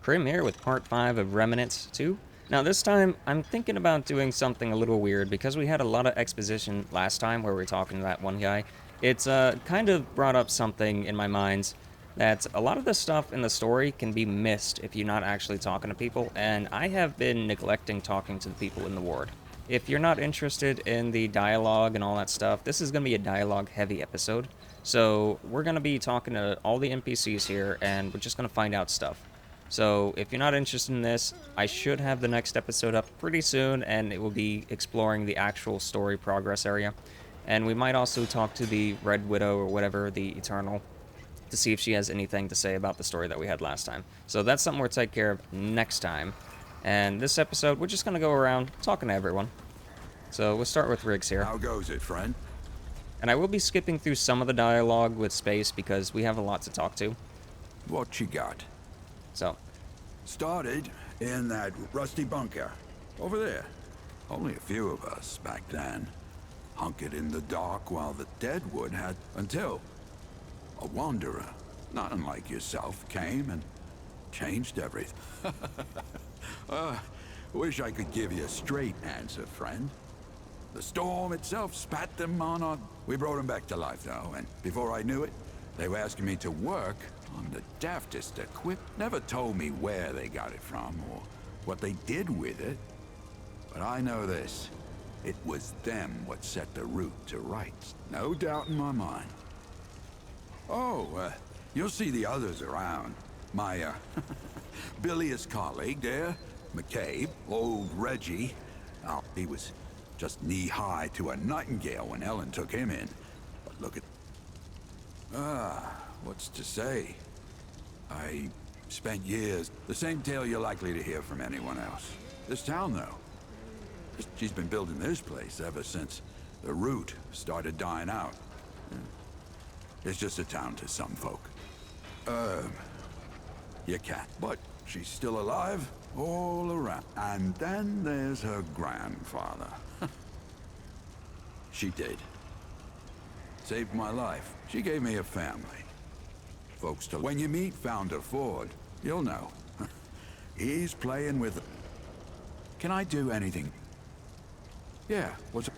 Crim here with part 5 of Remnant II. Now this time, I'm thinking about doing something a little weird because we had a lot of exposition last time where we were talking to that one guy. It's kind of brought up something in my mind that a lot of the stuff in the story can be missed if you're not actually talking to people, and I have been neglecting talking to the people in the ward. If you're not interested in the dialogue and all that stuff, this is going to be a dialogue-heavy episode. So we're going to be talking to all the NPCs here, and we're just going to find out stuff. So if you're not interested in this, I should have the next episode up pretty soon, and it will be exploring the actual story progress area. And we might also talk to the Red Widow or whatever, the Eternal, to see if she has anything to say about the story that we had last time. So that's something we'll take care of next time. And this episode, we're just going to go around talking to everyone. So we'll start with Riggs here. How goes it, friend? And I will be skipping through some of the dialogue with space because we have a lot to talk to. What you got? So. Started in that rusty bunker. Over there. Only a few of us back then. Hunkered in the dark while the Deadwood had... Until a wanderer, not unlike yourself, came and changed everything. Wish I could give you a straight answer, friend. The storm itself spat them on our... We brought them back to life, though, and before I knew it, they were asking me to work on the daftest equip. Never told me where they got it from or what they did with it. But I know this. It was them what set the route to rights. No doubt in my mind. Oh, you'll see the others around. My, bilious colleague there, McCabe, old Reggie. Oh, he was just knee-high to a nightingale when Ellen took him in. But look at... what's to say? I spent years... The same tale you're likely to hear from anyone else. This town, though. She's been building this place ever since the root started dying out. It's just a town to some folk. You can't. But she's still alive, all around. And then there's her grandfather. She did. Saved my life. She gave me a family. Folks to... When you meet Founder Ford, you'll know. He's playing with... Can I do anything? Yeah, what's...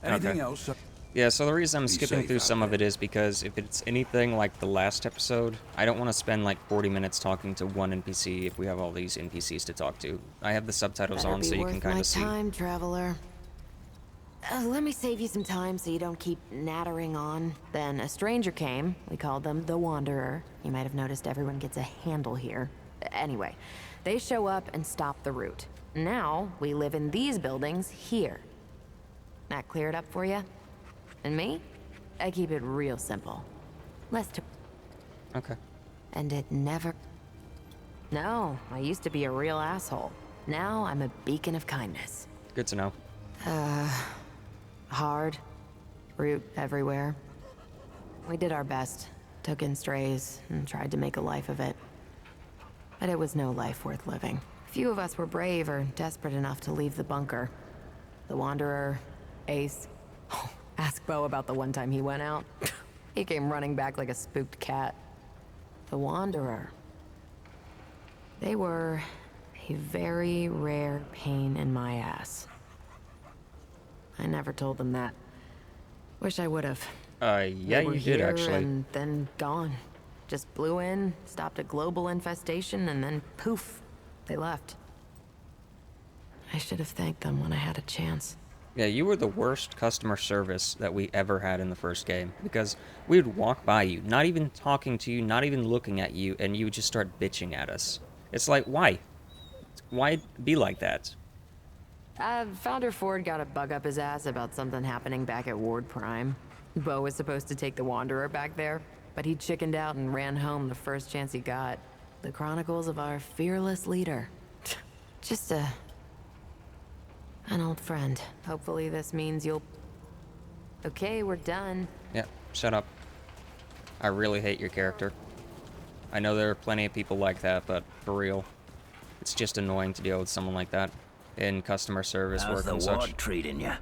Anything Okay. else? Yeah, so the reason I'm skipping safe through out some of there. it is because if it's anything like the last episode, I don't want to spend like 40 minutes talking to one NPC if we have all these NPCs to talk to. I have the subtitles Better on be so you worth can kind my of see. time, traveler. Let me save you some time so you don't keep nattering on. Then a stranger came. We called them the Wanderer. You might have noticed everyone gets a handle here. Anyway, they show up and stop the route. Now, we live in these buildings here. That clear it up for you? And me? I keep it real simple. Less to... Okay. And it never... No, I used to be a real asshole. Now I'm a beacon of kindness. Good to know. Hard. Root everywhere. We did our best. Took in strays and tried to make a life of it. But it was no life worth living. Few of us were brave or desperate enough to leave the bunker. The Wanderer, Ace. Ask Bo about the one time he went out. He came running back like a spooked cat. The Wanderer. They were a very rare pain in my ass. I never told them that. Wish I would've. Yeah, They were you did here actually. and then gone. Just blew in, stopped a global infestation, and then poof, they left. I should have thanked them when I had a chance. Yeah, you were the worst customer service that we ever had in the first game, because we would walk by you, not even talking to you, not even looking at you, and you would just start bitching at us. It's like, why? Why be like that? Founder Ford got a bug up his ass about something happening back at Ward Prime. Bo was supposed to take the Wanderer back there, but he chickened out and ran home the first chance he got. The chronicles of our fearless leader. Just an old friend. Hopefully this means you'll... Okay, we're done. Yeah, shut up. I really hate your character. I know there are plenty of people like that, but for real, it's just annoying to deal with someone like that in customer service How's work the and ward such. treating you?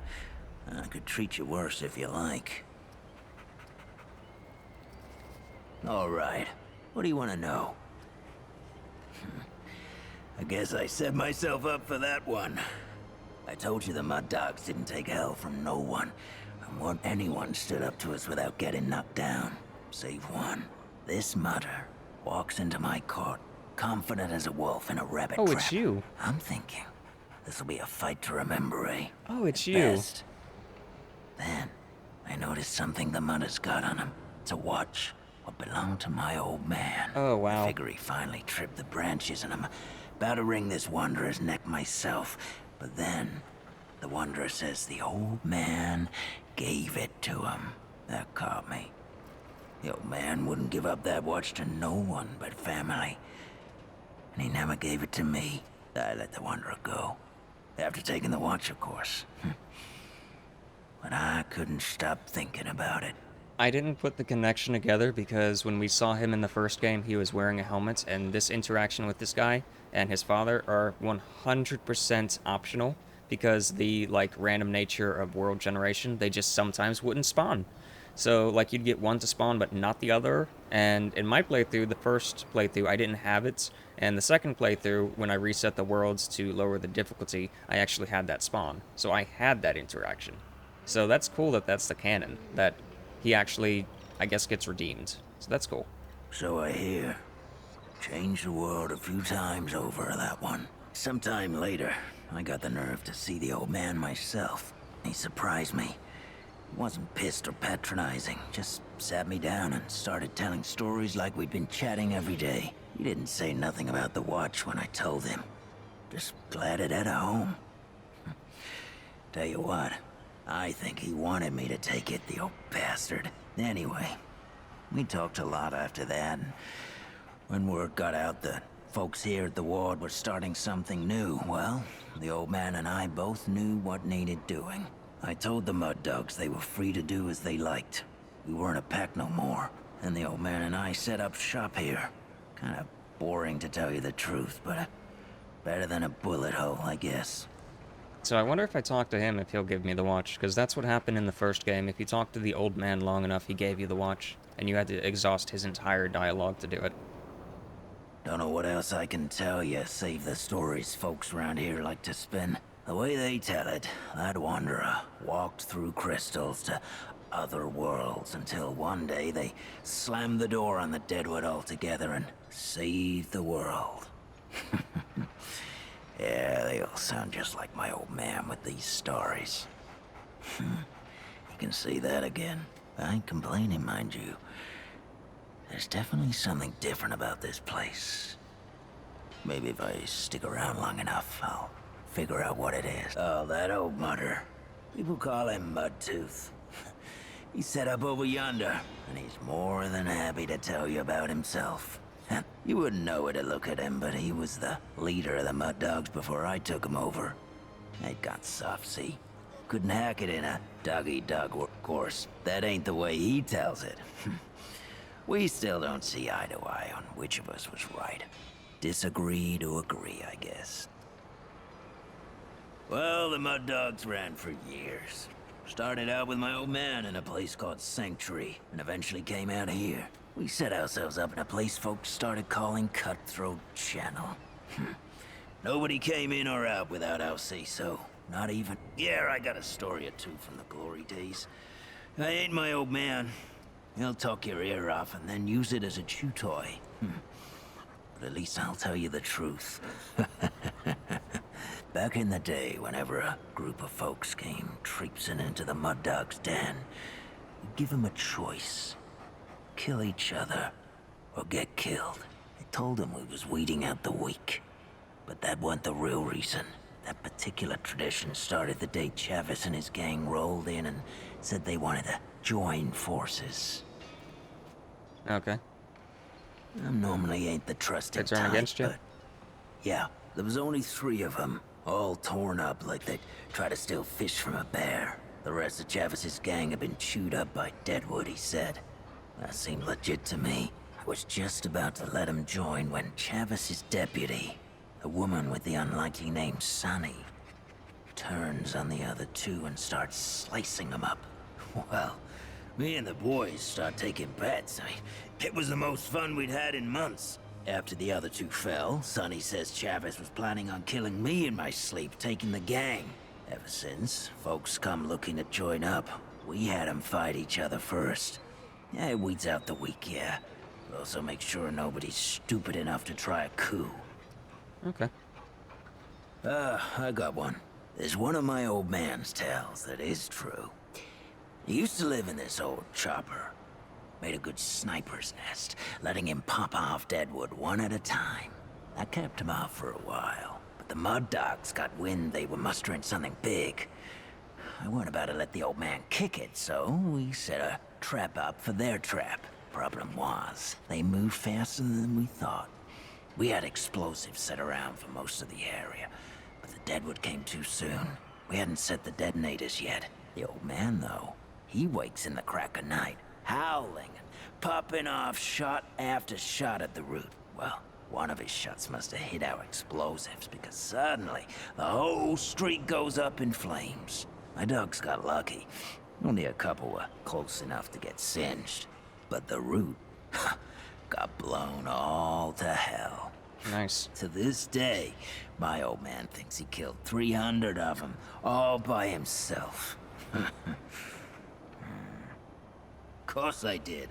I could treat you worse if you like. All right. What do you want to know? I guess I set myself up for that one. I told you the mud dogs didn't take hell from no one. And what anyone stood up to us without getting knocked down. Save one. This mudder walks into my court, confident as a wolf in a rabbit Oh, trap. it's you. I'm thinking, this'll be a fight to remember, eh? Oh, it's At you. best. Then, I noticed something the mudder's got on him. It's a watch. What belonged to my old man. Oh, wow. I figure he finally tripped the branches and I'm about to wring this wanderer's neck myself. But then, the wanderer says the old man gave it to him. That caught me. The old man wouldn't give up that watch to no one but family. And he never gave it to me. I let the wanderer go. After taking the watch, of course. But I couldn't stop thinking about it. I didn't put the connection together because when we saw him in the first game, he was wearing a helmet, and this interaction with this guy and his father are 100% optional because the, like, random nature of world generation, they just sometimes wouldn't spawn. So, like, you'd get one to spawn but not the other, and in my playthrough, the first playthrough, I didn't have it, and the second playthrough, when I reset the worlds to lower the difficulty, I actually had that spawn. So I had that interaction. So that's cool that that's the canon, that he actually, I guess, gets redeemed. So that's cool. So I hear. Changed the world a few times over that one. Sometime later, I got the nerve to see the old man myself. He surprised me. He wasn't pissed or patronizing, just sat me down and started telling stories like we'd been chatting every day. He didn't say nothing about the watch when I told him. Just glad it had a home. Tell you what, I think he wanted me to take it, the old bastard. Anyway, we talked a lot after that. And when word got out that folks here at the ward were starting something new, well, the old man and I both knew what needed doing. I told the mud dogs they were free to do as they liked. We weren't a pack no more, and the old man and I set up shop here. Kinda boring to tell you the truth, but better than a bullet hole, I guess. So I wonder if I talk to him if he'll give me the watch, because that's what happened in the first game. If you talked to the old man long enough, he gave you the watch, and you had to exhaust his entire dialogue to do it. Don't know what else I can tell you, save the stories folks around here like to spin. The way they tell it, that wanderer walked through crystals to other worlds until one day they slammed the door on the Deadwood altogether and saved the world. Yeah, they all sound just like my old man with these stories. You can see that again. I ain't complaining, mind you. There's definitely something different about this place. Maybe if I stick around long enough, I'll figure out what it is. Oh, that old mudder. People call him Mudtooth. He's set up over yonder, and he's more than happy to tell you about himself. You wouldn't know it to look at him, but he was the leader of the Mud Dogs before I took him over. They'd got soft, see? Couldn't hack it in a dog-eat-dog course. That ain't the way he tells it. We still don't see eye to eye on which of us was right. Disagree to agree, I guess. Well, the Mud Dogs ran for years. Started out with my old man in a place called Sanctuary, and eventually came out here. We set ourselves up in a place folks started calling Cutthroat Channel. Nobody came in or out without our say-so. Not even... Yeah, I got a story or two from the glory days. I ain't my old man. He'll talk your ear off and then use it as a chew toy. But at least I'll tell you the truth. Back in the day, whenever a group of folks came traipsing into the Mud Dog's den, we'd give them a choice. Kill each other, or get killed. I told them we was weeding out the weak. But that wasn't the real reason. That particular tradition started the day Chavis and his gang rolled in and said they wanted to join forces. Okay. I normally ain't the trusted They turn type, against you? but... Yeah, there was only 3 of them, all torn up like they'd try to steal fish from a bear. The rest of Chavis's gang had been chewed up by Deadwood, he said. That seemed legit to me. I was just about to let him join when Chavis's deputy, a woman with the unlikely name Sunny, turns on the other 2 and starts slicing them up. Well, me and the boys start taking bets. It was the most fun we'd had in months. After the other two fell, Sonny says Chavez was planning on killing me in my sleep, taking the gang. Ever since, folks come looking to join up. We had them fight each other first. Yeah, it weeds out the weak, yeah. But also make sure nobody's stupid enough to try a coup. Okay. I got one. There's one of my old man's tales that is true. He used to live in this old chopper. Made a good sniper's nest, letting him pop off Deadwood one at a time. That kept him off for a while, but the mud dogs got wind they were mustering something big. I weren't about to let the old man kick it, so we set a trap up for their trap. Problem was, they moved faster than we thought. We had explosives set around for most of the area, but the Deadwood came too soon. We hadn't set the detonators yet. The old man, though, he wakes in the crack of night, howling and popping off shot after shot at the root. Well, one of his shots must have hit our explosives, because suddenly the whole street goes up in flames. My dogs got lucky. Only a couple were close enough to get singed. But the root got blown all to hell. Nice. To this day, my old man thinks he killed 300 of them, all by himself. Course I did.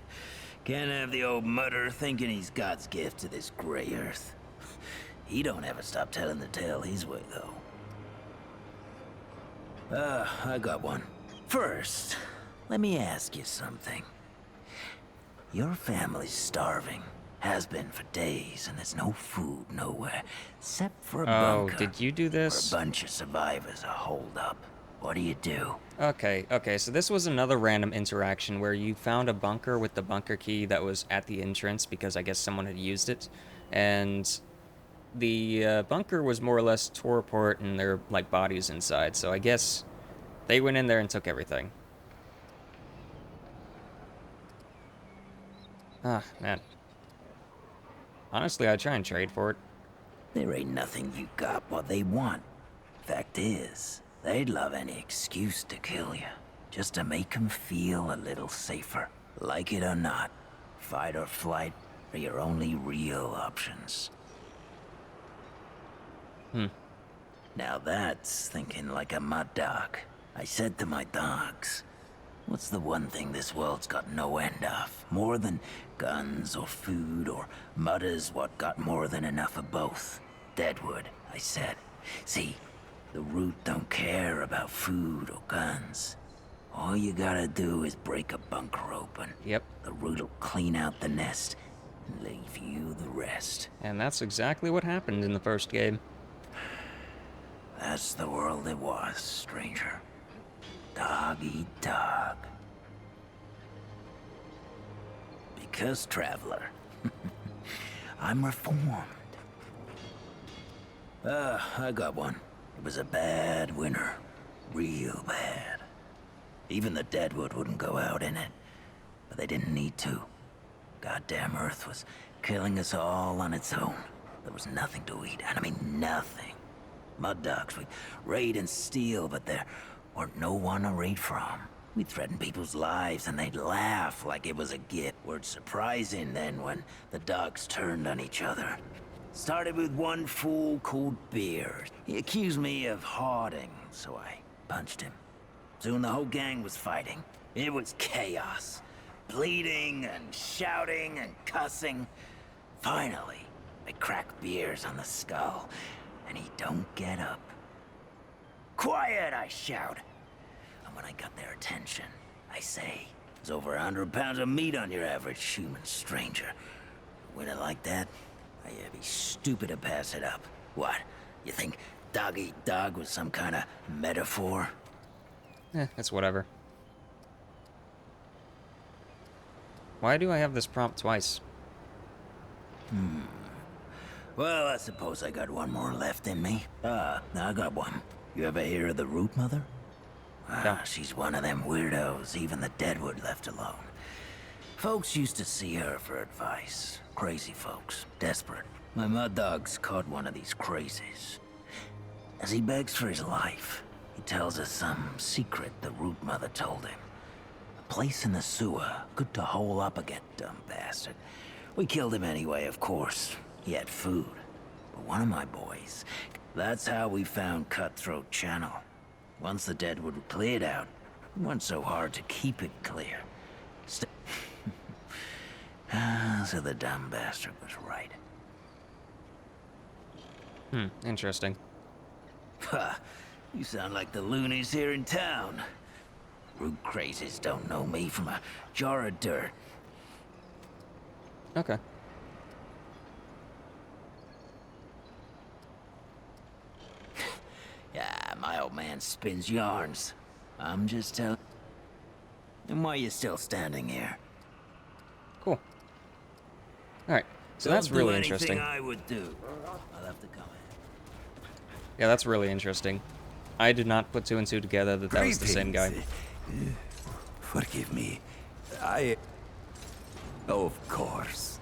Can't have the old mutter thinking he's God's gift to this gray earth. He don't ever stop telling the tale his way, though. I got one. First, let me ask you something. Your family's starving. Has been for days, and there's no food nowhere, except for a bunker. Oh, did you do this? Where a bunch of survivors are holed up. What do you do? Okay, so this was another random interaction where you found a bunker with the bunker key that was at the entrance because I guess someone had used it, and the bunker was more or less tore apart and there were like bodies inside, so I guess they went in there and took everything. Ah, man. Honestly, I'd try and trade for it. There ain't nothing you got what they want. Fact is, they'd love any excuse to kill you, just to make them feel a little safer. Like it or not, fight or flight are your only real options. Now that's thinking like a mud dog. I said to my dogs, what's the one thing this world's got no end of? More than guns or food or mudders what got more than enough of both? Deadwood, I said. See, the root don't care about food or guns. All you gotta do is break a bunker open. Yep. The root'll clean out the nest and leave you the rest. And that's exactly what happened in the first game. That's the world it was, stranger. Dog eat dog. Because, traveler, I'm reformed. I got one. It was a bad winter. Real bad. Even the Deadwood wouldn't go out in it. But they didn't need to. Goddamn Earth was killing us all on its own. There was nothing to eat, and I mean nothing. Mud dogs, we'd raid and steal, but there weren't no one to raid from. We'd threaten people's lives, and they'd laugh like it was a gift. Weren't surprising then when the dogs turned on each other. Started with one fool called Beard. He accused me of hoarding, so I punched him. Soon the whole gang was fighting. It was chaos. Bleeding and shouting and cussing. Finally, I cracked Beers on the skull, and he don't get up. Quiet, I shout. And when I got their attention, I say, there's over 100 pounds of meat on your average human stranger. When it like that, I'd be stupid to pass it up. What? You think dog eat dog was some kind of metaphor? It's whatever. Why do I have this prompt twice? Well, I suppose I got one more left in me. I got one. You ever hear of the Root Mother? No. She's one of them weirdos even the Deadwood left alone. Folks used to see her for advice. Crazy folks. Desperate. My mud dog's caught one of these crazies. As he begs for his life, he tells us some secret the Root Mother told him. A place in the sewer, good to hole up again, dumb bastard. We killed him anyway, of course. He had food. But one of my boys... That's how we found Cutthroat Channel. Once the Deadwood cleared out, it wasn't so hard to keep it clear. So the dumb bastard was right. Interesting. Ha! You sound like the loonies here in town. Root crazies don't know me from a jar of dirt. Okay. Yeah, my old man spins yarns. I'm just telling... And why are you still standing here? Cool. Alright, so that's Don't really do anything interesting. I would do. I'll have to come in. Yeah, that's really interesting. I did not put two and two together that was the same guy. Forgive me. Of course.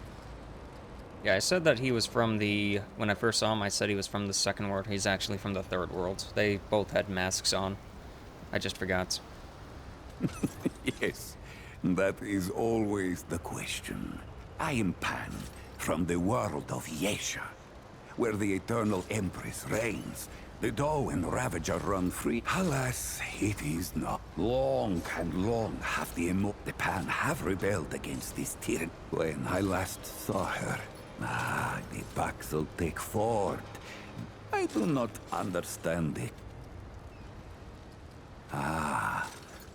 Yeah, I said that he was from the... When I first saw him, I said he was from the second world. He's actually from the third world. They both had masks on. I just forgot. Yes, that is always the question. I am Pan, from the world of Yesha, where the Eternal Empress reigns. The Doe and Ravager run free. Alas, it is not. Long and long have the Pan have rebelled against this tyranny. When I last saw her, the Paxel take Ford. I do not understand it.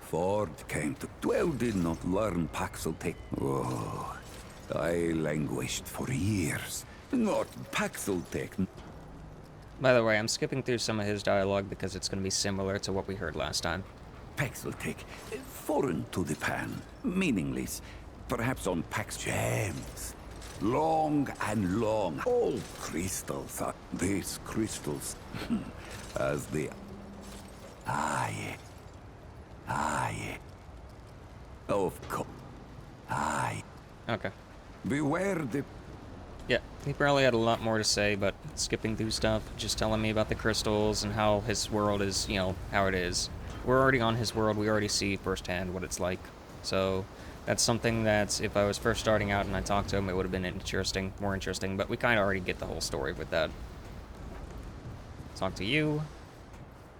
Ford came to... Well, did not learn Paxel. Oh, I languished for years. Not Paxel. By the way, I'm skipping through some of his dialogue because it's going to be similar to what we heard last time. Paxel, foreign to the Pan, meaningless. Perhaps on Pax gems. Long and long. All crystals are... These crystals... as the... Aye. Of course. Aye. Okay. Beware the... Yeah, he probably had a lot more to say, but skipping through stuff, just telling me about the crystals and how his world is, you know, how it is. We're already on his world, we already see firsthand what it's like. So, that's something that, if I was first starting out and I talked to him, it would have been interesting, more interesting, but we kind of already get the whole story with that. Talk to you.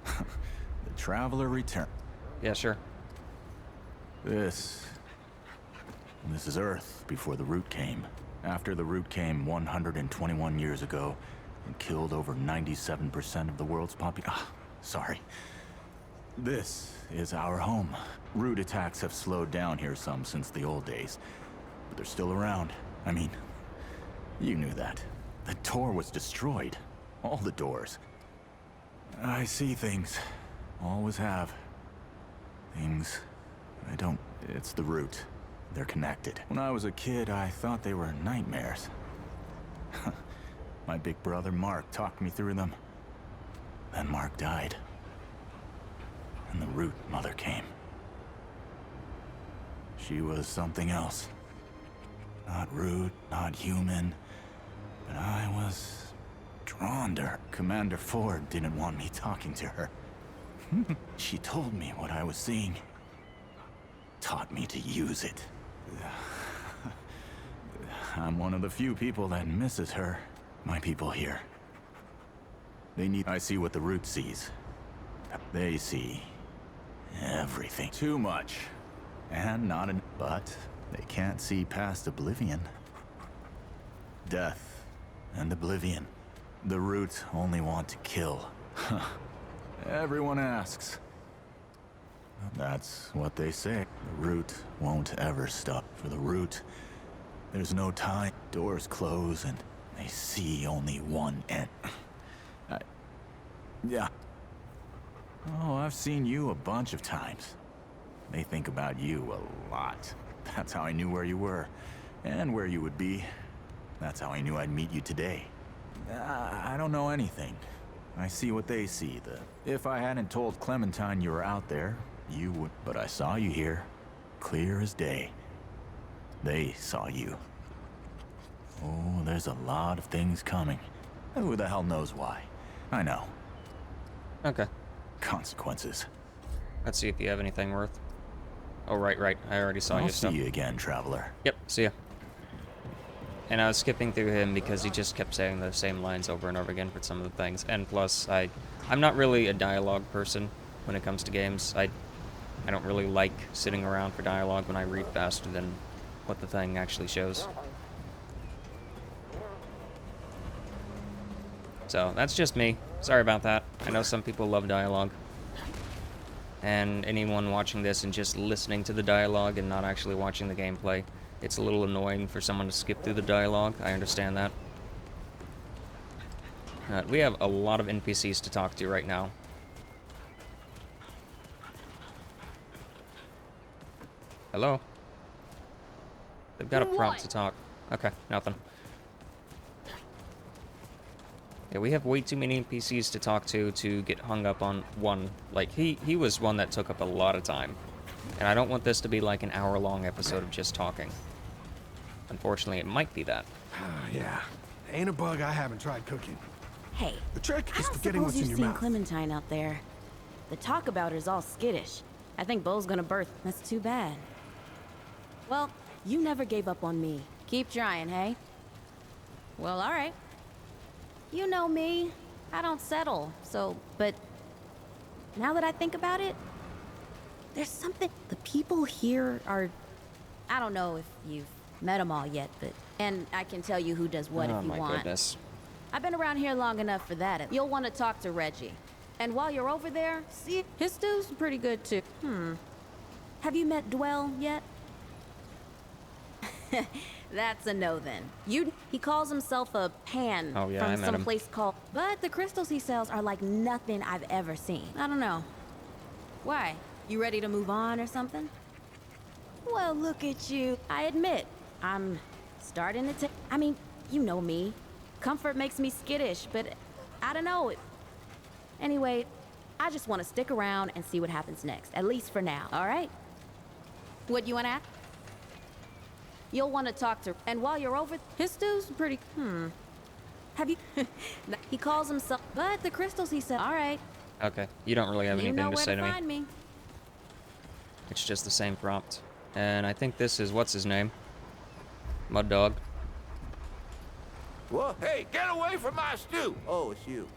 The Traveler returned. Yeah, sure. This is Earth before the Root came. After the Root came 121 years ago and killed over 97% of the world's population. Sorry. This is our home. Root attacks have slowed down here some since the old days, but they're still around. I mean, you knew that. The door was destroyed. All the doors. I see things. Always have. Things I don't... It's the Root. They're connected. When I was a kid, I thought they were nightmares. My big brother Mark talked me through them. Then Mark died. And the Root Mother came. She was something else. Not Root, not human. But I was drawn to her. Commander Ford didn't want me talking to her. She told me what I was seeing. Taught me to use it. I'm one of the few people that misses her. My people here. They need... I see what the Root sees. They see... everything. Too much. And not an... But they can't see past oblivion. Death and oblivion. The Root only want to kill. Everyone asks. That's what they say. The Root won't ever stop. For the Root, there's no time. Doors close and they see only one end. Yeah. Oh, I've seen you a bunch of times. They think about you a lot. That's how I knew where you were. And where you would be. That's how I knew I'd meet you today. I don't know anything. I see what they see. If I hadn't told Clementine you were out there, you would... But I saw you here. Clear as day. They saw you. Oh, there's a lot of things coming. Who the hell knows why? I know. Okay. Consequences. Let's see if you have anything worth... Oh, right. I already saw I'll your see stuff. you again, Traveler. Yep, see ya. And I was skipping through him because he just kept saying the same lines over and over again for some of the things. And plus, I'm not really a dialogue person when it comes to games. I don't really like sitting around for dialogue when I read faster than what the thing actually shows. So, that's just me. Sorry about that. I know some people love dialogue. And anyone watching this and just listening to the dialogue and not actually watching the gameplay, it's a little annoying for someone to skip through the dialogue. I understand that. We have a lot of NPCs to talk to right now. Hello? They've got a prompt to talk. Okay, nothing. Yeah, we have way too many NPCs to talk to get hung up on one. Like, he was one that took up a lot of time. And I don't want this to be like an hour-long episode of just talking. Unfortunately, it might be that. Yeah, ain't a bug I haven't tried cooking. Hey, The trick I is don't getting suppose what's in you've your seen mouth. Clementine out there. The talk about her's all skittish. I think Bo's gonna birth. That's too bad. Well, you never gave up on me. Keep trying, hey? Well, all right. You know me. I don't settle, so, but now that I think about it, there's something. The people here are, I don't know if you've met them all yet, but, and I can tell you who does what if you my want. goodness. I've been around here long enough for that. You'll want to talk to Reggie. And while you're over there, see, his stew's pretty good too. Have you met Dwell yet? That's a no then. He calls himself a pan Oh, yeah, I from met some him. place called. But the crystals he sells are like nothing I've ever seen. I don't know. Why? You ready to move on or something? Well, look at you. I admit, I'm starting to take. I mean, you know me. Comfort makes me skittish, but I don't know. Anyway, I just want to stick around and see what happens next. At least for now. All right? What you want to ask? You'll want to talk to. And while you're over, his stew's pretty. Have you? He calls himself. But the crystals he said. All right. Okay, you don't really have You anything know to where say to to me. find me. It's just the same prompt. And I think this is, what's his name? Mud Dog. What? Hey, get away from my stew! Oh, it's you.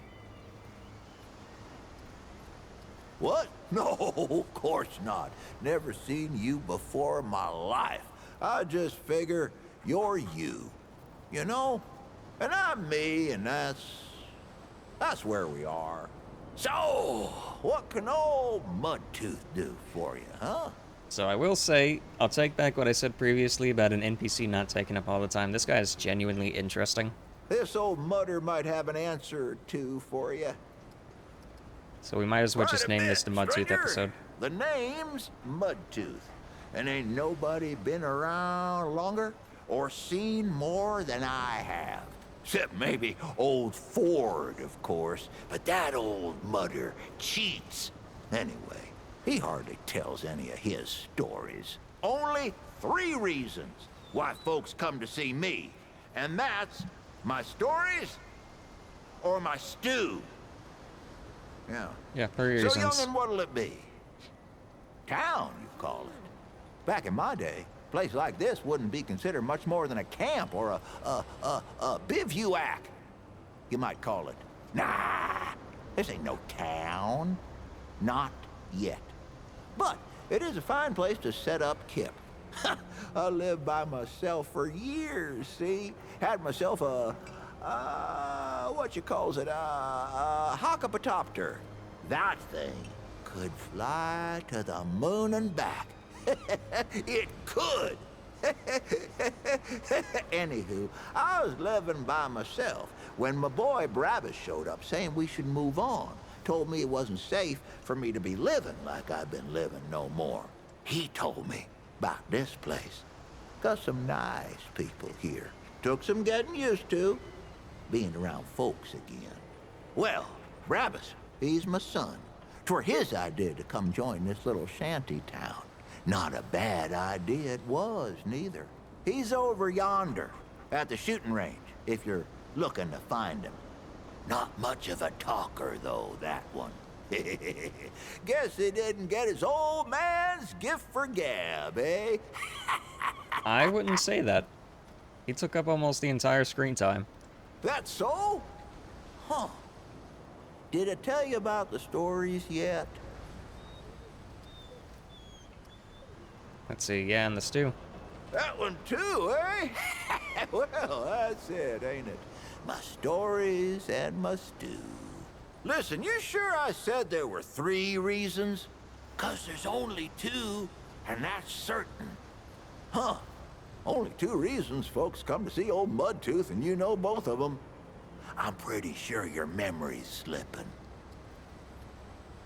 What? No, of course not. Never seen you before in my life. I just figure you're you. You know? And I'm me, and that's where we are. So, what can old Mudtooth do for you, huh? So I will say, I'll take back what I said previously about an NPC not taking up all the time. This guy is genuinely interesting. This old mudder might have an answer or two for you. So we might as well Right just a name bit, this the Mudtooth stranger. episode. The name's Mudtooth, and ain't nobody been around longer or seen more than I have. Except maybe old Ford, of course, but that old mudder cheats. Anyway, he hardly tells any of his stories. Only 3 reasons why folks come to see me, and that's my stories or my stew. Yeah. Yeah, for your So, reasons. youngin', what'll it be? Town, you call it. Back in my day, a place like this wouldn't be considered much more than a camp or a bivouac. You might call it. Nah, this ain't no town. Not yet. But it is a fine place to set up kip. I lived by myself for years, see? Had myself a what you calls it, a hockapatopter. That thing could fly to the moon and back. It could. Anywho, I was living by myself when my boy Brabus showed up saying we should move on. Told me it wasn't safe for me to be living like I've been living no more. He told me about this place. Got some nice people here. Took some getting used to, being around folks again. Well, Brabus, he's my son. 'Twere his idea to come join this little shanty town. Not a bad idea it was, neither. He's over yonder, at the shooting range, if you're looking to find him. Not much of a talker, though, that one. Guess he didn't get his old man's gift for gab, eh? I wouldn't say that. He took up almost the entire screen time. That's so? Huh. Did I tell you about the stories yet? Let's see, yeah, and the stew. That one too, eh? Well, that's it, ain't it? My stories and my stew. Listen, you sure I said there were 3 reasons? 'Cause there's only 2, and that's certain. Huh. Only 2 reasons folks come to see old Mudtooth, and you know both of them. I'm pretty sure your memory's slipping.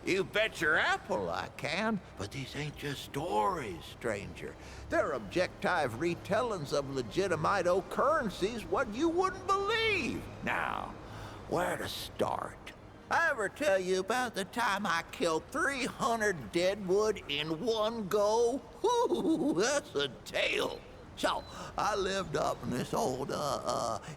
You bet your apple I can, but these ain't just stories, stranger. They're objective retellings of legitimate occurrences what you wouldn't believe. Now, where to start? I ever tell you about the time I killed 300 Deadwood in one go? Whoo, that's a tale. So, I lived up in this old,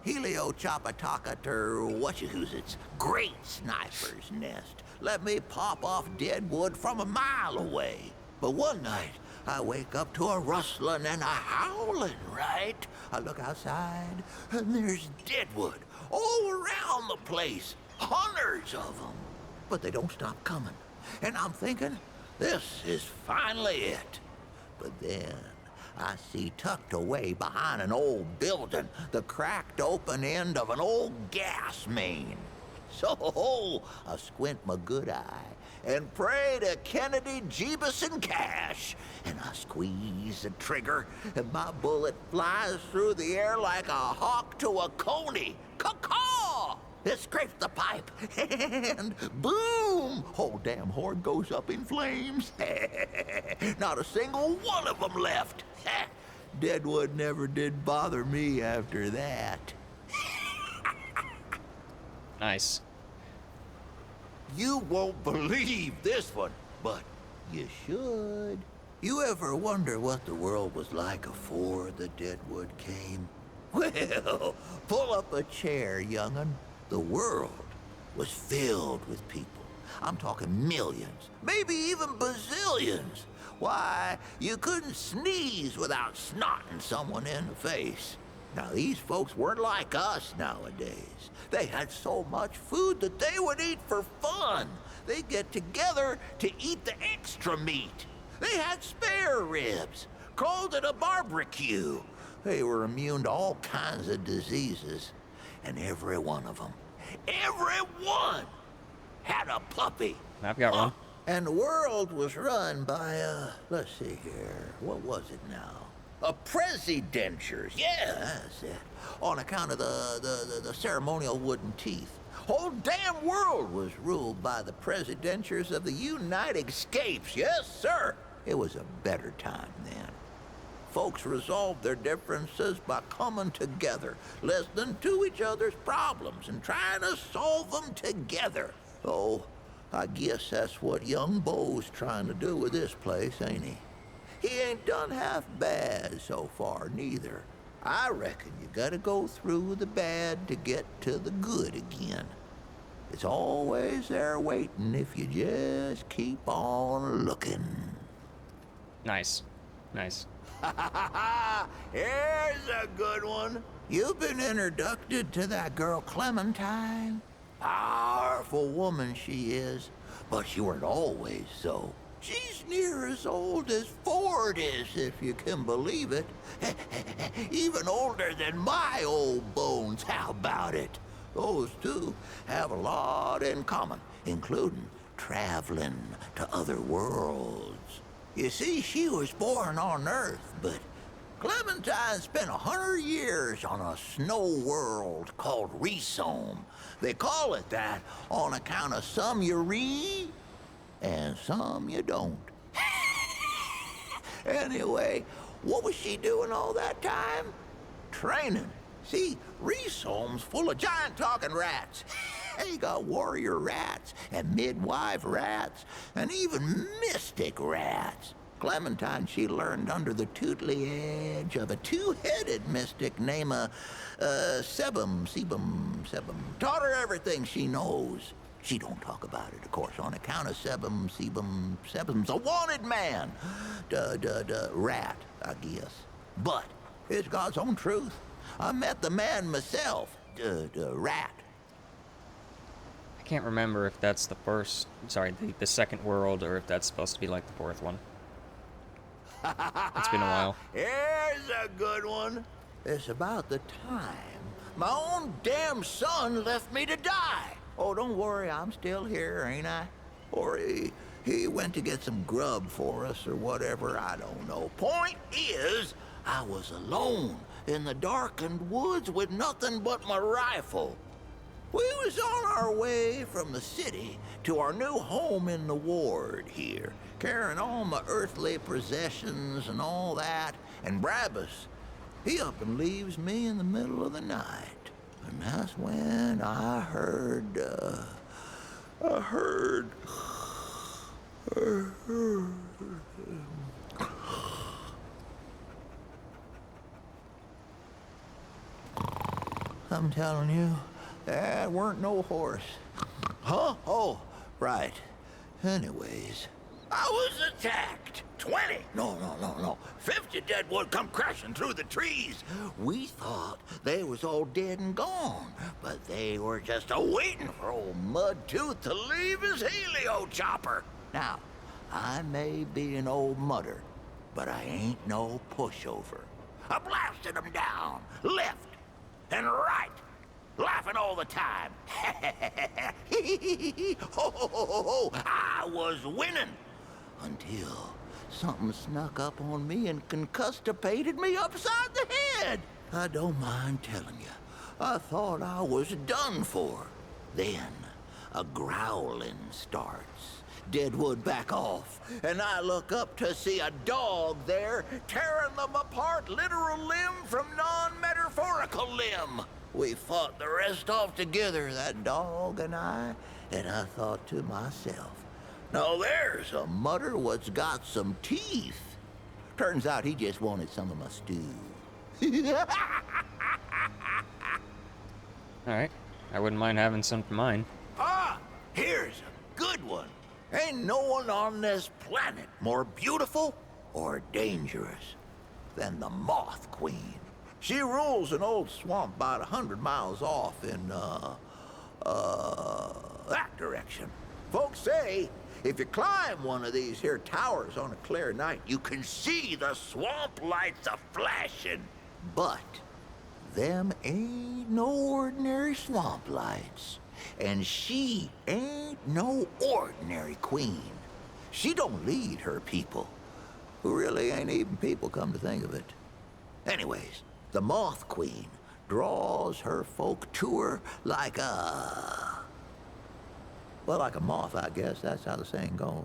Helio-Chapataka Whatchahoozits great sniper's nest. Let me pop off Deadwood from a mile away. But one night, I wake up to a rustling and a howling, right? I look outside, and there's Deadwood all around the place. Hundreds of them. But they don't stop coming. And I'm thinking, this is finally it. But then, I see tucked away behind an old building the cracked open end of an old gas main. So I squint my good eye and pray to Kennedy, Jeebus, and Cash. And I squeeze the trigger, and my bullet flies through the air like a hawk to a coney. Caw-caw! It scrapes the pipe, and boom! Whole damn horde goes up in flames. Not a single one of them left. Deadwood never did bother me after that. Nice. You won't believe this one, but you should. You ever wonder what the world was like before the Deadwood came? Well, pull up a chair, young'un. The world was filled with people. I'm talking millions, maybe even bazillions. Why, you couldn't sneeze without snotting someone in the face. Now, these folks weren't like us nowadays. They had so much food that they would eat for fun. They'd get together to eat the extra meat. They had spare ribs, called it a barbecue. They were immune to all kinds of diseases. And every one of them, had a puppy. I've got one. And the world was run by, let's see here, what was it now? Presidentures, yeah, that's it. On account of the ceremonial wooden teeth. Whole damn world was ruled by the presidentures of the United States, yes, sir. It was a better time then. Folks resolved their differences by coming together, listening to each other's problems, and trying to solve them together. Oh, I guess that's what young Bo's trying to do with this place, ain't he? He ain't done half bad so far, neither. I reckon you gotta go through the bad to get to the good again. It's always there waiting if you just keep on looking. Nice. Nice. Here's a good one. You've been introduced to that girl Clementine. Powerful woman she is, but she weren't always so. She's near as old as Ford is, if you can believe it. Even older than my old bones, how about it? Those two have a lot in common, including traveling to other worlds. You see, she was born on Earth, but Clementine spent 100 years on a snow world called Resome. They call it that on account of some you read and some you don't. Anyway, what was she doing all that time? Training. See, Resome's full of giant talking rats. They got warrior rats and midwife rats and even mystic rats. Clementine, she learned under the tutelage of a two-headed mystic named Sebum. Taught her everything she knows. She don't talk about it, of course, on account of Sebum's a wanted man. Rat, I guess. But it's God's own truth. I met the man myself, the rat. I can't remember if that's the first, sorry, the second world, or if that's supposed to be like the fourth one. It's been a while. Here's a good one. It's about the time my own damn son left me to die. Oh, don't worry, I'm still here, ain't I? Or he went to get some grub for us or whatever, I don't know. Point is, I was alone in the darkened woods with nothing but my rifle. We was on our way from the city to our new home in the ward here, carrying all my earthly possessions and all that, and Brabus, he up and leaves me in the middle of the night. And that's when I heard, I'm telling you, that weren't no horse. Huh? Oh, right. Anyways, I was attacked. 20, no. 50 Deadwood come crashing through the trees. We thought they was all dead and gone, but they were just a-waiting for old Mudtooth to leave his helio chopper. Now, I may be an old mudder, but I ain't no pushover. I blasted them down, left and right, laughing all the time. Ho, I was winning until something snuck up on me and concustipated me upside the head. I don't mind telling you, I thought I was done for. Then a growling starts. Deadwood back off, and I look up to see a dog there tearing them apart, literal limb from non-metaphorical limb. We fought the rest off together, that dog and I thought to myself, now there's a mudder what's got some teeth. Turns out he just wanted some of my stew. Alright, I wouldn't mind having some for mine. Ah, here's a good one. Ain't no one on this planet more beautiful or dangerous than the Moth Queen. She rules an old swamp about 100 miles off in, that direction. Folks say if you climb one of these here towers on a clear night, you can see the swamp lights a-flashing. But them ain't no ordinary swamp lights. And she ain't no ordinary queen. She don't lead her people, who really ain't even people, come to think of it. Anyways, the Moth Queen draws her folk to her like a... well, like a moth, I guess. That's how the saying goes.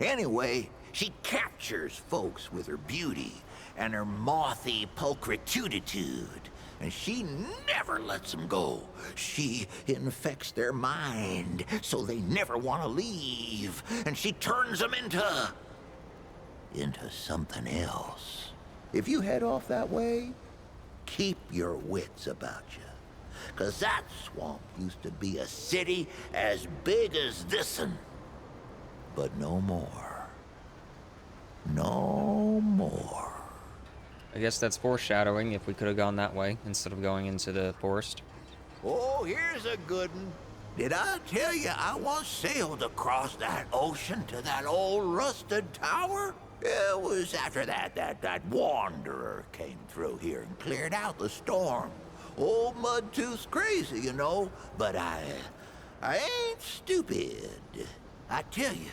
Anyway, she captures folks with her beauty and her mothy pulchrituditude. And she never lets them go. She infects their mind so they never want to leave. And she turns them into something else. If you head off that way, keep your wits about you. 'Cause that swamp used to be a city as big as this'n. But no more. No more. I guess that's foreshadowing if we could have gone that way instead of going into the forest. Oh, here's a good one. Did I tell you I once sailed across that ocean to that old rusted tower? It was after that wanderer came through here and cleared out the storm. Old Mudtooth's crazy, you know, but I ain't stupid. I tell you,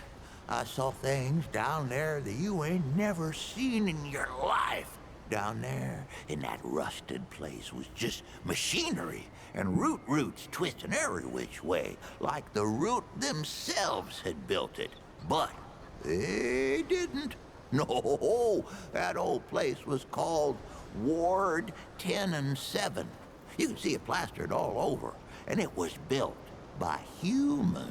I saw things down there that you ain't never seen in your life. Down there in that rusted place was just machinery and roots twisting every which way, like the root themselves had built it. But they didn't. No, that old place was called Ward 10 and 7. You can see it plastered all over, and it was built by humans.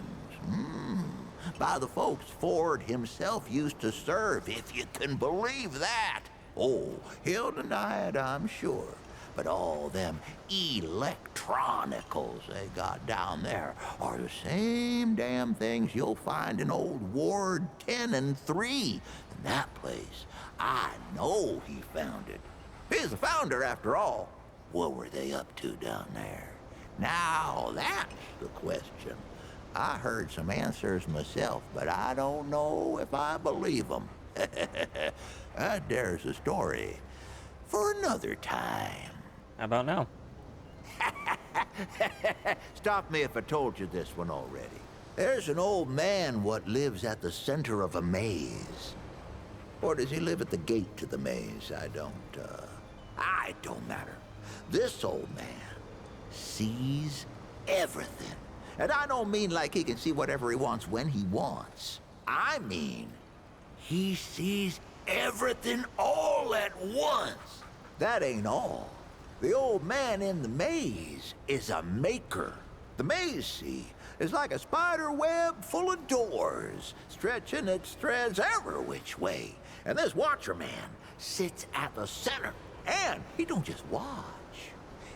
By the folks Ford himself used to serve, if you can believe that. Oh, he'll deny it, I'm sure. But all them electronicals they got down there are the same damn things you'll find in old Ward 10 and 3. And that place, I know he found it. He's the founder, after all. What were they up to down there? Now that's the question. I heard some answers myself, but I don't know if I believe them. There's a story for another time. How about now? Stop me if I told you this one already. There's an old man what lives at the center of a maze. Or does he live at the gate to the maze? It don't matter. This old man sees everything. And I don't mean like he can see whatever he wants when he wants. I mean, he sees everything all at once. That ain't all. The old man in the maze is a maker. The maze, see, is like a spider web full of doors, stretching its threads every which way. And this watcher man sits at the center, and he don't just watch.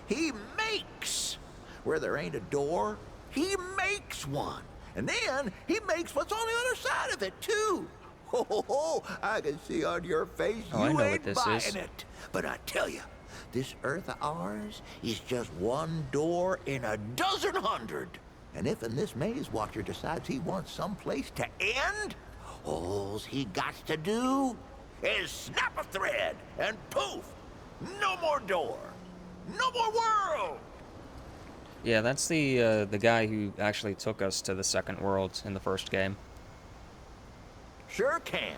He makes. Where there ain't a door, he makes one. And then he makes what's on the other side of it, too. Ho, I can see on your face you ain't buying it. But I tell you, this earth of ours is just one door in a dozen hundred. And if in this maze watcher decides he wants someplace to end, all he got to do is snap a thread and poof, no more door, no more world. Yeah, that's the guy who actually took us to the second world in the first game. Sure can.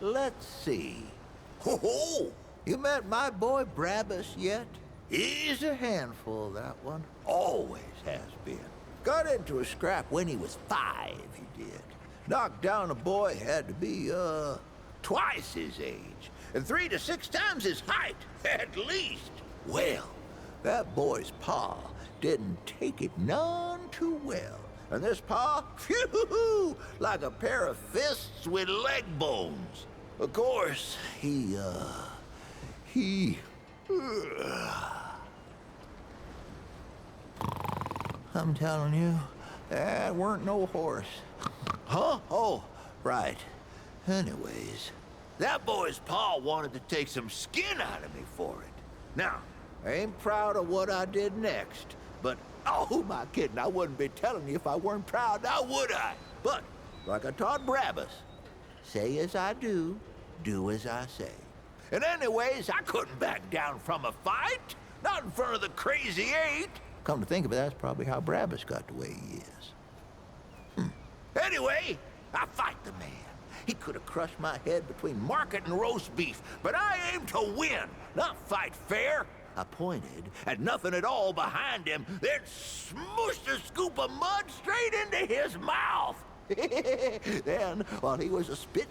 Let's see. Ho, you met my boy Brabus yet? He's a handful, that one. Always has been. Got into a scrap when he was 5, he did. Knocked down a boy had to be, twice his age. And 3 to 6 times his height, at least. Well, that boy's pa didn't take it none too well. And this pa, phew, like a pair of fists with leg bones. Of course, I'm telling you, that weren't no horse. Huh? Oh, right. Anyways, that boy's pa wanted to take some skin out of me for it. Now, I ain't proud of what I did next, but oh, who am I kidding? I wouldn't be telling you if I weren't proud, now would I? But, like I taught Brabus, say as I do as I say. And anyways, I couldn't back down from a fight, not in front of the crazy 8. Come to think of it, that's probably how Brabus got the way he is. Anyway, I fight the man. He could have crushed my head between market and roast beef, but I aimed to win, not fight fair. I pointed at nothing at all behind him, then smooshed a scoop of mud straight into his mouth. Then, while he was a-spitting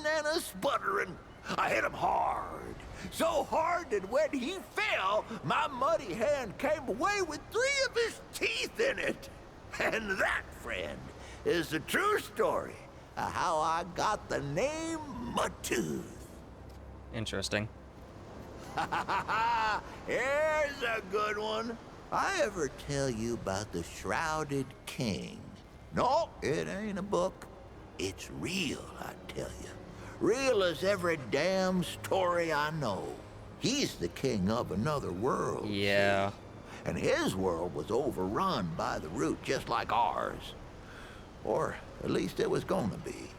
and a-sputtering, I hit him hard. So hard that when he fell, my muddy hand came away with 3 of his teeth in it. And that, friend, is the true story of how I got the name Mudtooth. Interesting. Here's a good one. I ever tell you about the Shrouded King? No, it ain't a book. It's real, I tell you. Real as every damn story I know. He's the king of another world. Yeah. See? And his world was overrun by the root just like ours. Or at least it was gonna be.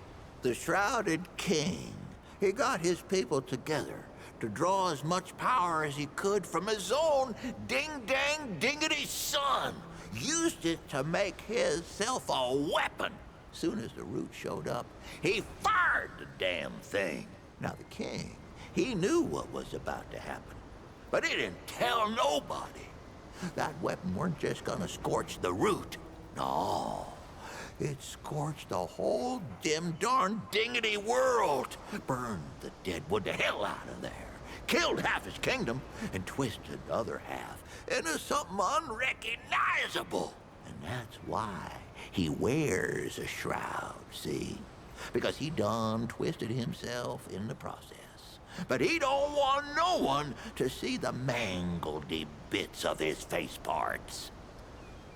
The Shrouded King, he got his people together to draw as much power as he could from his own ding-dang-dingity son. Used it to make himself a weapon. Soon as the root showed up, he fired the damn thing. Now the king, he knew what was about to happen, but he didn't tell nobody. That weapon weren't just gonna scorch the root. No, it scorched the whole dim darn dingity world. Burned the Deadwood the hell out of there. Killed half his kingdom and twisted the other half into something unrecognizable. And that's why he wears a shroud, see? Because he done twisted himself in the process. But he don't want no one to see the mangledy bits of his face parts.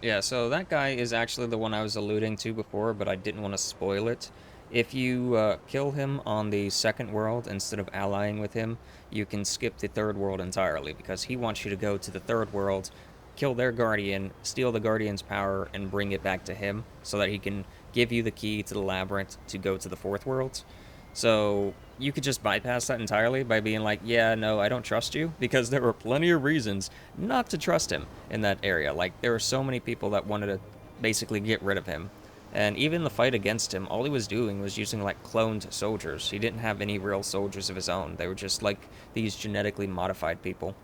Yeah, so that guy is actually the one I was alluding to before, but I didn't want to spoil it. If you kill him on the second world instead of allying with him, you can skip the third world entirely, because he wants you to go to the third world, kill their guardian, steal the guardian's power, and bring it back to him, so that he can give you the key to the labyrinth to go to the fourth world. So you could just bypass that entirely by being like, yeah, no, I don't trust you, because there were plenty of reasons not to trust him in that area. Like, there were so many people that wanted to basically get rid of him. And even the fight against him, all he was doing was using, like, cloned soldiers. He didn't have any real soldiers of his own. They were just, like, these genetically modified people.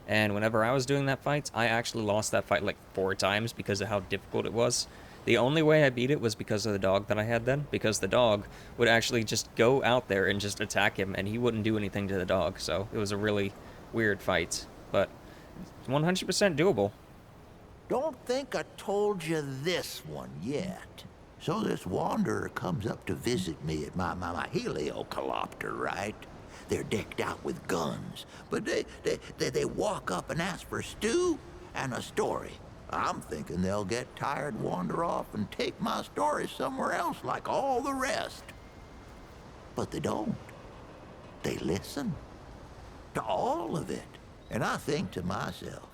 And whenever I was doing that fight, I actually lost that fight, like, 4 times because of how difficult it was. The only way I beat it was because of the dog that I had then, because the dog would actually just go out there and just attack him, and he wouldn't do anything to the dog. So it was a really weird fight, but 100% doable. Don't think I told you this one yet. So this wanderer comes up to visit me at my heliocopter, right? They're decked out with guns, but they walk up and ask for stew and a story. I'm thinking they'll get tired, wander off, and take my story somewhere else like all the rest. But they don't. They listen to all of it. And I think to myself,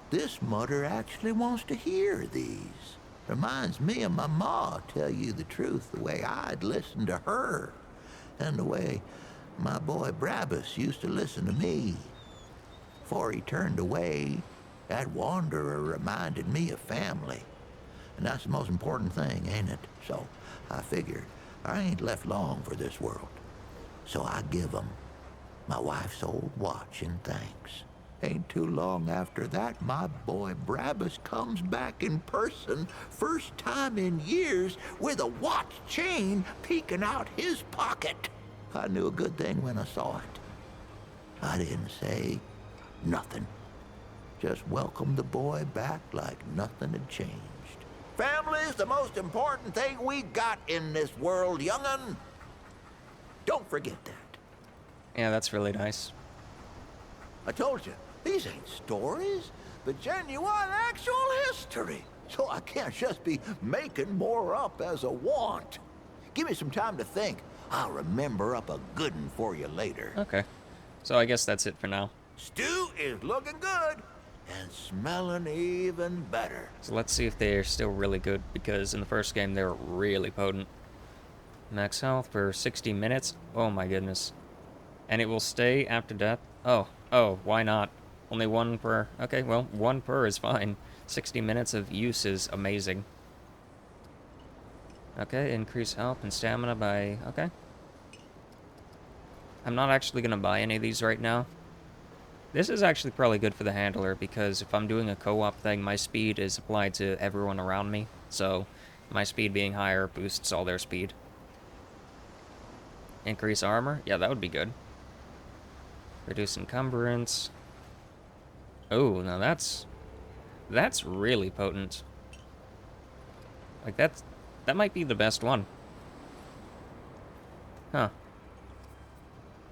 this mutter actually wants to hear these. Reminds me of my ma, tell you the truth, the way I'd listen to her, and the way my boy Brabus used to listen to me. Before he turned away, that wanderer reminded me of family. And that's the most important thing, ain't it? So I figured I ain't left long for this world. So I give 'em my wife's old watch in thanks. Ain't too long after that, my boy Brabus comes back in person, first time in years, with a watch chain peeking out his pocket. I knew a good thing when I saw it. I didn't say nothing. Just welcomed the boy back like nothing had changed. Family's the most important thing we got in this world, young'un. Don't forget that. Yeah, that's really nice. I told you, these ain't stories, but genuine actual history. So I can't just be making more up as a want. Give me some time to think. I'll remember up a good one for you later. Okay. So I guess that's it for now. Stew is looking good and smelling even better. So let's see if they're still really good, because in the first game they were really potent. Max health for 60 minutes. Oh my goodness. And it will stay after death. Oh, why not? Only 1 per. Okay, well, 1 per is fine. 60 minutes of use is amazing. Okay, increase health and stamina by. Okay. I'm not actually going to buy any of these right now. This is actually probably good for the handler, because if I'm doing a co-op thing, my speed is applied to everyone around me. So my speed being higher boosts all their speed. Increase armor? Yeah, that would be good. Reduce encumbrance. Oh, now that's really potent. Like, that might be the best one. Huh.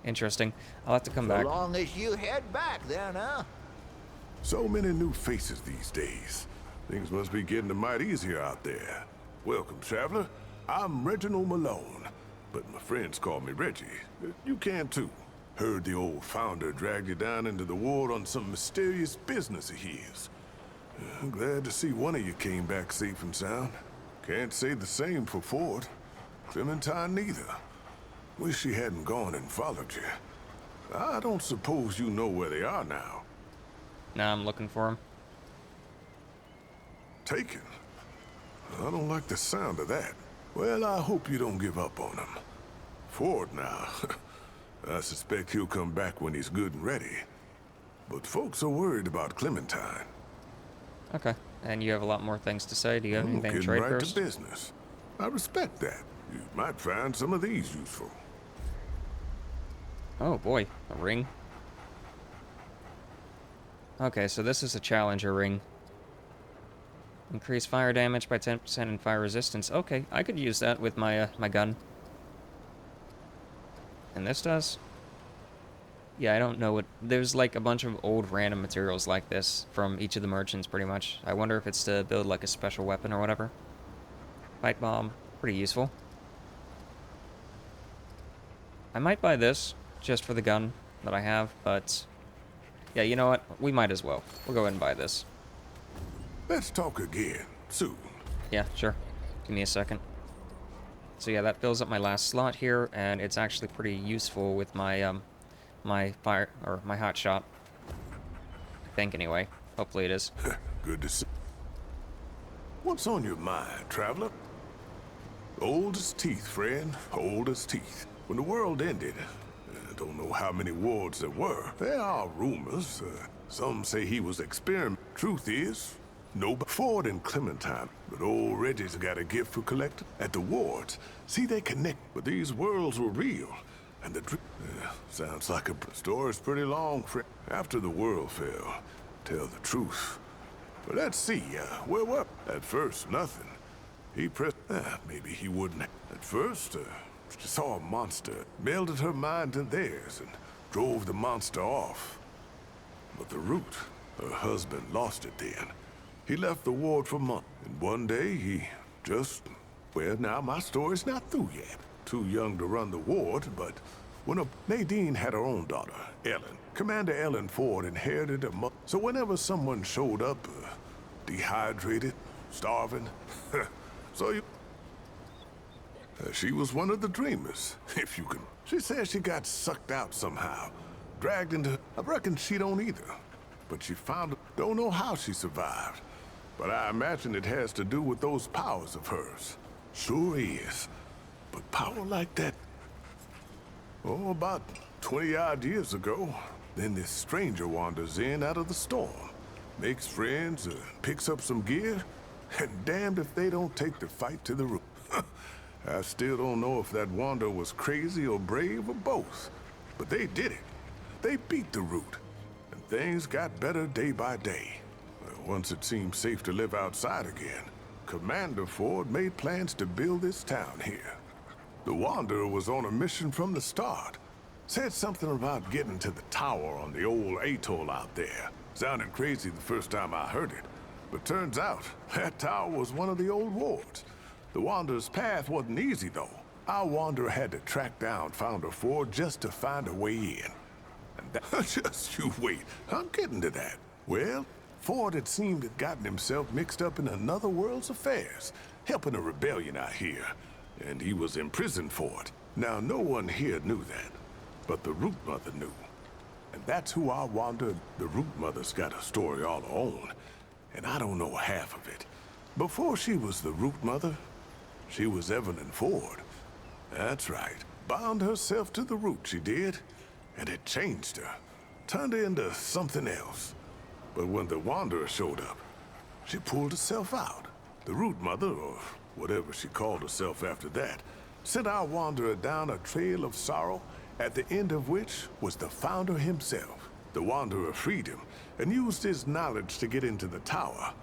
Interesting. I'll have to come back. So long as you head back then, huh? So many new faces these days. Things must be getting a mite easier out there. Welcome, traveler. I'm Reginald Malone, but my friends call me Reggie. You can too. Heard the old founder dragged you down into the ward on some mysterious business of his. I'm glad to see one of you came back safe and sound. Can't say the same for Ford. Clementine neither. Wish she hadn't gone and followed you. I don't suppose you know where they are now. Now I'm looking for him. Taken? I don't like the sound of that. Well, I hope you don't give up on him. Ford now. I suspect he'll come back when he's good and ready. But folks are worried about Clementine. Okay. And you have a lot more things to say. Do you have anything to trade right first? to business. I respect that. You might find some of these useful. Oh boy, a ring. Okay, so this is a challenger ring. Increase fire damage by 10% and fire resistance. Okay, I could use that with my my gun. And this does? Yeah, I don't know what. There's like a bunch of old random materials like this from each of the merchants, pretty much. I wonder if it's to build like a special weapon or whatever. Pipe bomb, pretty useful. I might buy this just for the gun that I have, but yeah, you know what? We might as well. We'll go ahead and buy this. Let's talk again soon. Yeah, sure. Give me a second. So yeah, that fills up my last slot here, and it's actually pretty useful with my my hot shot. I think anyway. Hopefully it is. Good to see. What's on your mind, traveler? Old as teeth, friend. Old as teeth. When the world ended, I don't know how many wards there were. There are rumors. Some say he was experimenting. Truth is, no, but Ford and Clementine. But old Reggie's got a gift for collecting. At the wards, see, they connect. But these worlds were real. And the sounds like a story's pretty long, friend. After the world fell, tell the truth. But let's see, where were? At first, nothing. He pressed, maybe he wouldn't. At first, she saw a monster, melded her mind to theirs, and drove the monster off. But the root, her husband, lost it then. He left the ward for months, and one day he just... Well, now my story's not through yet. Too young to run the ward, but when Nadine had her own daughter, Ellen. Commander Ellen Ford inherited a mother. So whenever someone showed up, dehydrated, starving, so you... she was one of the dreamers, if you can. She says she got sucked out somehow, dragged into... I reckon she don't either. But she found... Don't know how she survived. But I imagine it has to do with those powers of hers. Sure is. But power like that... Oh, about 20-odd years ago, then this stranger wanders in out of the storm. Makes friends, picks up some gear, and damned if they don't take the fight to the root. I still don't know if that wanderer was crazy or brave or both. But they did it. They beat the root. And things got better day by day. Once it seemed safe to live outside again, Commander Ford made plans to build this town here. The Wanderer was on a mission from the start. Said something about getting to the tower on the old atoll out there. Sounded crazy the first time I heard it. But turns out, that tower was one of the old wards. The Wanderer's path wasn't easy, though. Our Wanderer had to track down Founder Ford just to find a way in. And that, just you wait, I'm getting to that. Well, Ford, it seemed, had gotten himself mixed up in another world's affairs, helping a rebellion out here. And he was imprisoned for it. Now, no one here knew that, but the Root Mother knew. And that's who I wandered. The Root Mother's got a story all her own, and I don't know half of it. Before she was the Root Mother, she was Evelyn Ford. That's right. Bound herself to the root, she did. And it changed her. Turned her into something else. But when the Wanderer showed up, she pulled herself out. The Root Mother, or whatever she called herself after that, sent our Wanderer down a trail of sorrow, at the end of which was the Founder himself. The Wanderer freed him, and used his knowledge to get into the tower,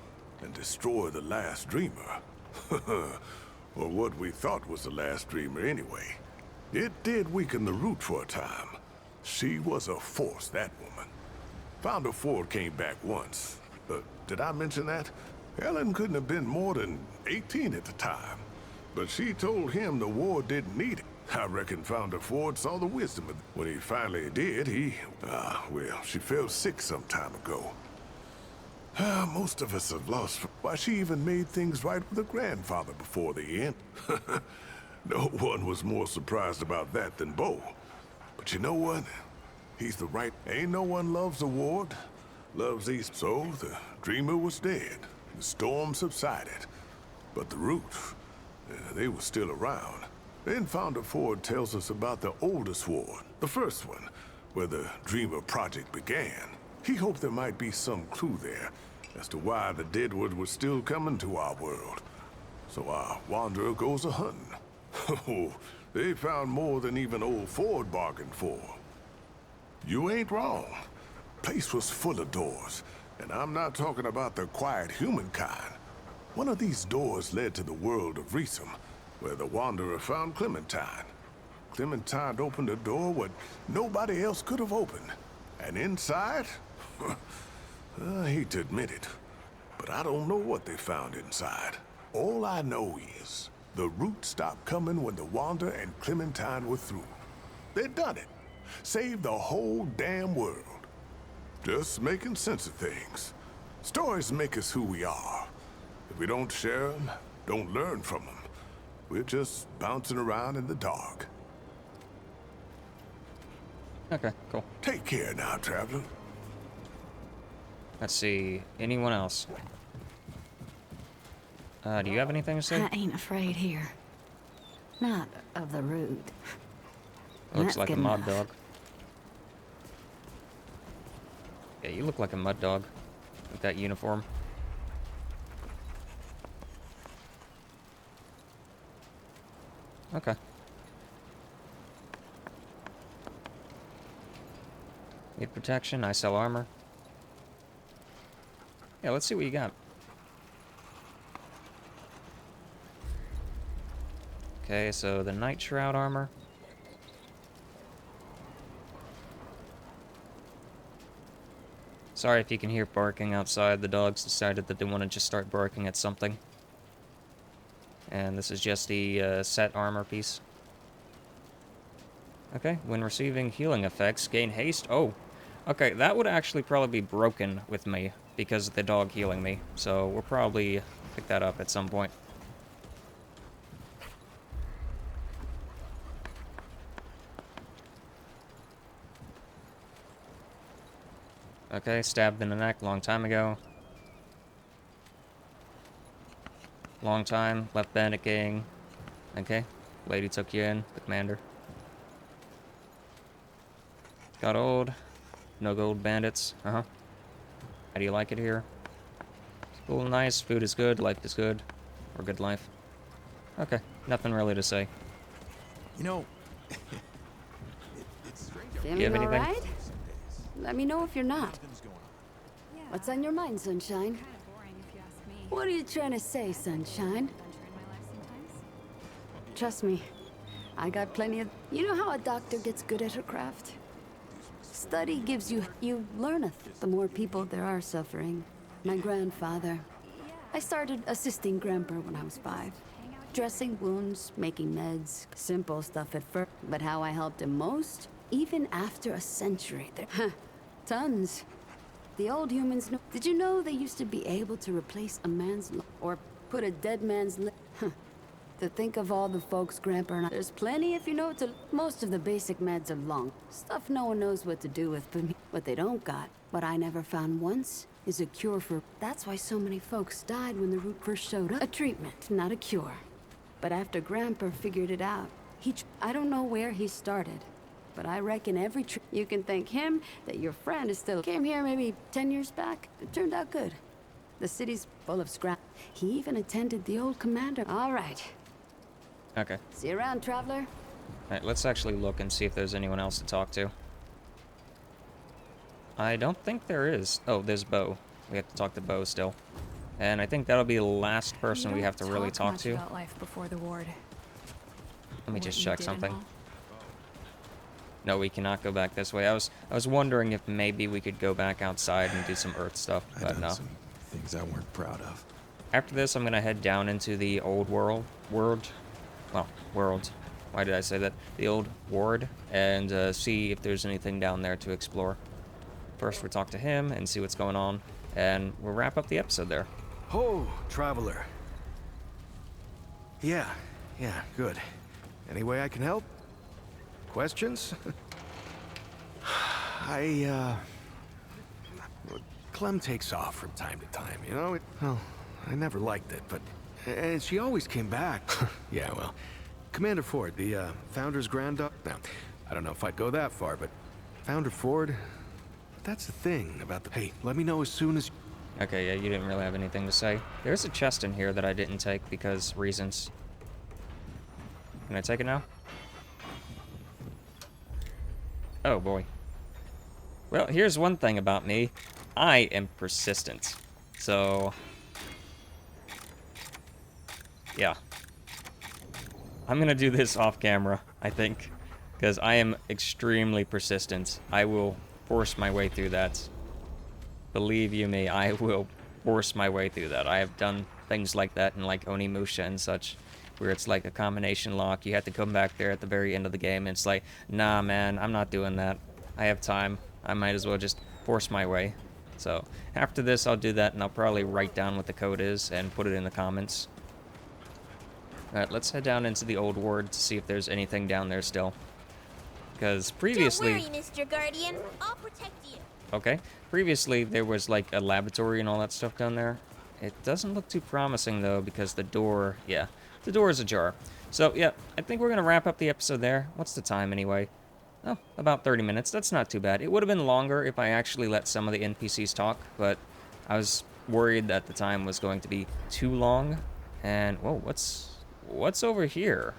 and destroy the last Dreamer. Or what we thought was the last Dreamer anyway. It did weaken the Root for a time. She was a force, that woman. Founder Ford came back once. Did I mention that? Ellen couldn't have been more than 18 at the time. But she told him the war didn't need it. I reckon Founder Ford saw the wisdom of it. When he finally did, well, she fell sick some time ago. Most of us have lost. Why, she even made things right with her grandfather before the end. No one was more surprised about that than Bo. But you know what? He's the right... Ain't no one loves a ward, loves these... So, the Dreamer was dead. The storm subsided. But the Root, they were still around. Then Founder Ford tells us about the oldest ward, the first one, where the Dreamer Project began. He hoped there might be some clue there as to why the Deadwood was still coming to our world. So our Wanderer goes a-hunting. Oh, they found more than even old Ford bargained for. You ain't wrong. Place was full of doors, and I'm not talking about the quiet humankind. One of these doors led to the world of Reesum, where the Wanderer found Clementine. Clementine opened a door what nobody else could have opened. And inside? I hate to admit it, but I don't know what they found inside. All I know is the Root stopped coming when the Wanderer and Clementine were through. They done it. Saved the whole damn world. Just making sense of things. Stories make us who we are. If we don't share them, don't learn from them, we're just bouncing around in the dark. Okay, cool. Take care now, traveler. Let's see. Anyone else? Do you have anything to say? I ain't afraid here. Not of the root. Looks That's like a good mud enough. dog. Yeah, you look like a mud dog with that uniform. Okay. Need protection, I sell armor. Yeah, let's see what you got. Okay, so the Night Shroud armor. Sorry if you can hear barking outside. The dogs decided that they want to just start barking at something. And this is just the set armor piece. Okay, when receiving healing effects, gain haste. Oh, okay, that would actually probably be broken with me because of the dog healing me. So we'll probably pick that up at some point. Okay, stabbed in the neck long time ago. Long time, left bandit gang. Okay, lady took you in, the commander. Got old. No gold bandits. How do you like it here? It's cool, nice, food is good, life is good. Or good life. Okay, nothing really to say. You know, Feeling you have all anything? right? Let me know if you're not. What's on your mind, Sunshine? What are you trying to say, Sunshine? Trust me, I got plenty of... You know how a doctor gets good at her craft? Study gives you learneth the more people there are suffering. My grandfather. I started assisting Grandpa when I was 5. Dressing wounds, making meds, simple stuff at first. But how I helped him most? Even after a century, tons. The old humans know. Did you know they used to be able to replace a man's or put a dead man's lip? To think of all the folks Grandpa and I. There's plenty if you know to. Most of the basic meds are long. Stuff no one knows what to do with, but what they don't got, what I never found once, is a cure for. That's why so many folks died when the root first showed up. A treatment, not a cure. But after Grandpa figured it out, I don't know where he started. But I reckon you can thank him that your friend is still came here maybe 10 years back. It turned out good. The city's full of scrap. He even attended the old commander. All right. Okay. See you around, traveler. Alright, let's actually look and see if there's anyone else to talk to. I don't think there is. Oh, there's Bo. We have to talk to Bo still. And I think that'll be the last person we have to really talk to. About life before the ward. Let me just check something. No, we cannot go back this way. I was wondering if maybe we could go back outside and do some Earth stuff, but no. Some things I weren't proud of. After this, I'm gonna head down into the old world. Why did I say that? The old ward, and see if there's anything down there to explore. First, we'll talk to him and see what's going on, and we'll wrap up the episode there. Oh, traveler. Yeah, good. Any way I can help? Questions? Clem takes off from time to time, you know? Well, I never liked it, but... And she always came back. Yeah, well... Commander Ford, the, Founder's granddaughter? Now, I don't know if I'd go that far, but... Founder Ford... That's the thing about the... Hey, let me know as soon as... Okay, yeah, you didn't really have anything to say. There's a chest in here that I didn't take because reasons. Can I take it now? Oh, boy. Well, here's one thing about me. I am persistent. So... yeah. I'm gonna do this off camera, I think. Because I am extremely persistent. I will force my way through that. Believe you me, I will force my way through that. I have done things like that in like Onimusha and such. where it's like a combination lock. You have to come back there at the very end of the game. And it's like, nah, man, I'm not doing that. I have time. I might as well just force my way. So after this, I'll do that, and I'll probably write down what the code is and put it in the comments. Alright, let's head down into the old ward to see if there's anything down there still. Because previously... Don't worry, Mr. Guardian. I'll protect you. Okay. Previously, there was like a laboratory and all that stuff down there. It doesn't look too promising, though, because the door... Yeah, the door is ajar. So, yeah, I think we're going to wrap up the episode there. What's the time, anyway? Oh, about 30 minutes. That's not too bad. It would have been longer if I actually let some of the NPCs talk, but I was worried that the time was going to be too long. And, whoa, what's over here?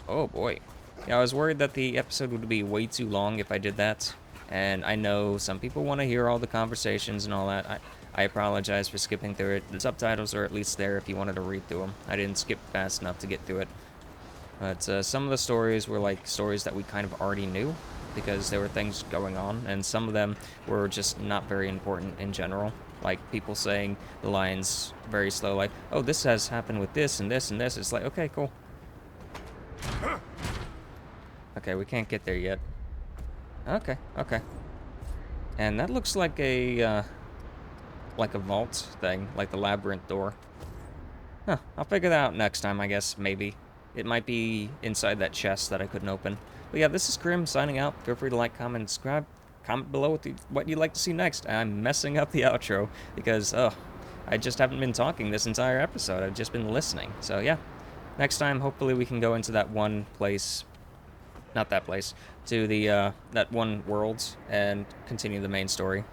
Oh, boy. Yeah, I was worried that the episode would be way too long if I did that. And I know some people want to hear all the conversations and all that. I apologize for skipping through it. The subtitles are at least there if you wanted to read through them. I didn't skip fast enough to get through it. But some of the stories were like stories that we kind of already knew because there were things going on, and some of them were just not very important in general. Like people saying the lines very slow, like, oh, this has happened with this and this and this. It's like, okay, cool. Okay, we can't get there yet. Okay. And that looks like a vault thing, like the labyrinth door. Huh, I'll figure that out next time, I guess, maybe. It might be inside that chest that I couldn't open. But yeah, this is Crim signing out. Feel free to like, comment, and subscribe. Comment below what you'd like to see next. I'm messing up the outro because, I just haven't been talking this entire episode. I've just been listening. So yeah, next time, hopefully we can go into that one place, not that place, to the, that one world and continue the main story.